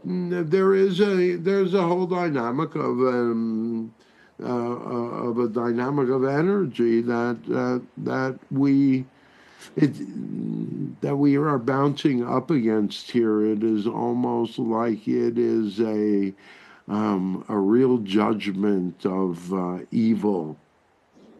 there's a whole dynamic of a dynamic of energy that we are bouncing up against here. It is almost like it is a real judgment of evil,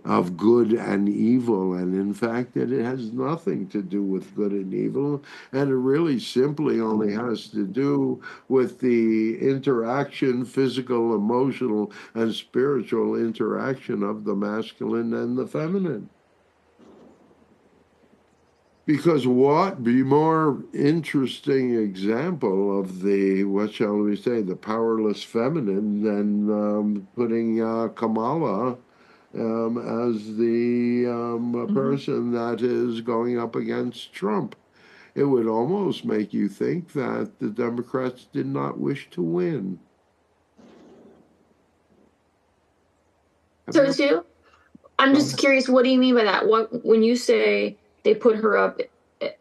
of good and evil, and in fact that it has nothing to do with good and evil, and it really simply only has to do with the interaction, physical, emotional, and spiritual interaction of the masculine and the feminine. Because what be more interesting example of the, what shall we say, the powerless feminine than putting Kamala as the person that is going up against Trump? It would almost make you think that the Democrats did not wish to win. So too, I'm just curious, what do you mean by that? What, when you say they put her up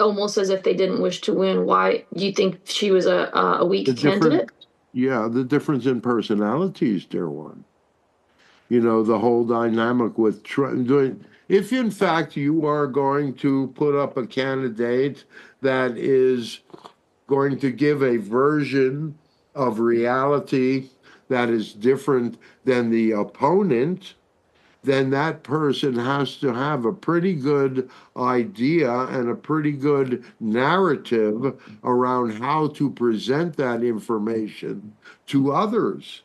almost as if they didn't wish to win, why do you think she was a The weak different, candidate? yeah, the difference in personalities, dear one. You know, the whole dynamic with doing, if in fact you are going to put up a candidate that is going to give a version of reality that is different than the opponent, then that person has to have a pretty good idea and a pretty good narrative around how to present that information to others.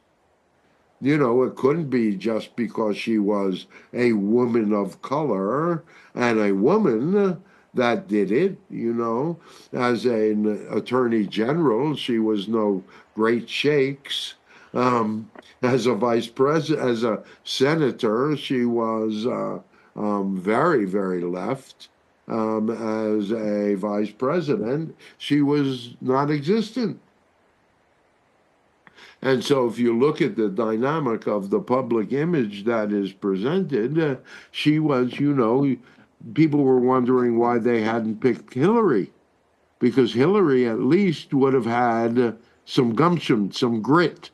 You know, it couldn't be just because she was a woman of color and a woman that did it. You know, as an attorney general, she was no great shakes. As a vice president, as a senator, she was very, very left. As a vice president, she was non existent. And so, if you look at the dynamic of the public image that is presented, she was, you know, people were wondering why they hadn't picked Hillary, because Hillary at least would have had some gumption, some grit.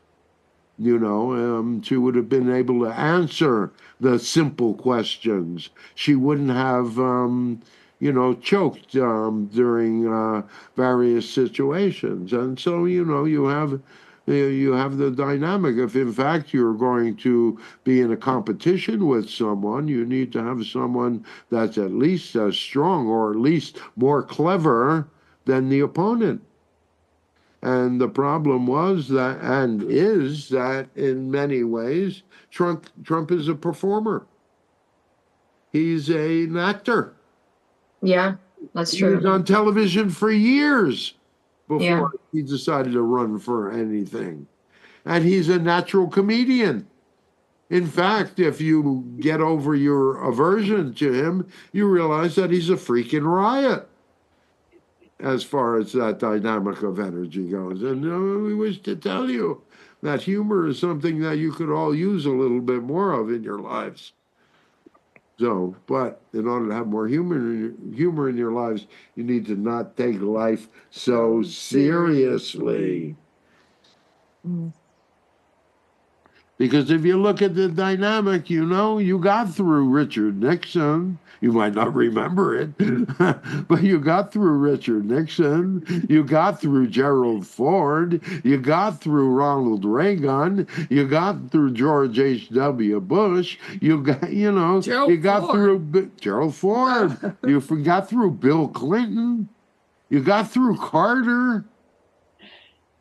You know, she would have been able to answer the simple questions. She wouldn't have, you know, choked during various situations. And so, you know, you have the dynamic. If in fact you're going to be in a competition with someone, you need to have someone that's at least as strong or at least more clever than the opponent. And the problem was that, and is that, in many ways, Trump is a performer. He's an actor. Yeah, that's He was true. on television for years Yeah. before he decided to run for anything. And he's a natural comedian. In fact, if you get over your aversion to him, you realize that he's a freaking riot as far as that dynamic of energy goes. And we wish to tell you that humor is something that you could all use a little bit more of in your lives. So, but in order to have more humor in your lives, you need to not take life so seriously. Mm. Because if you look at the dynamic, you know, you got through Richard Nixon. You might not remember it, but you got through Richard Nixon. You got through Gerald Ford. You got through Ronald Reagan. You got through George H.W. Bush. You got, you know, you got through Gerald Ford. You got through Bill Clinton. You got through Carter.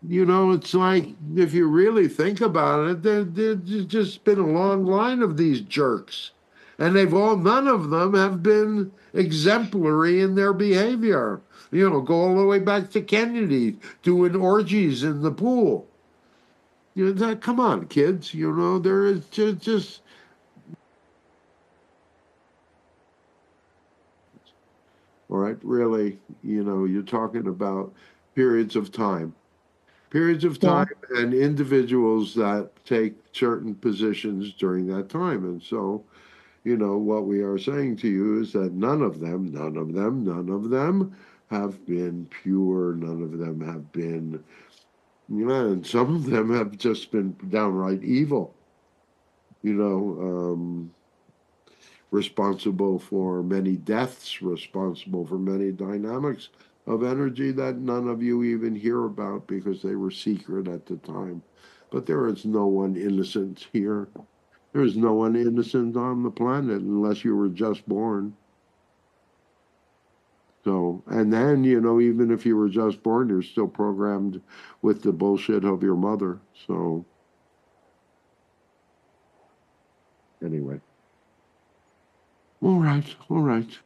You know, it's like, if you really think about it, there's just been a long line of these jerks. And none of them have been exemplary in their behavior. You know, go all the way back to Kennedy doing orgies in the pool. You know, come on, kids. You know, there is just all right, really, you know, you're talking about periods of time. Periods of Yeah. time and individuals that take certain positions during that time. And so, you know, what we are saying to you is that none of them have been pure, none of them have been Yeah, and some of them have just been downright evil, you know, responsible for many deaths, responsible for many dynamics of energy that none of you even hear about because they were secret at the time. But there is no one innocent here. There is no one innocent on the planet unless you were just born. So, and then, even if you were just born, you're still programmed with the bullshit of your mother. So, anyway. All right. All right.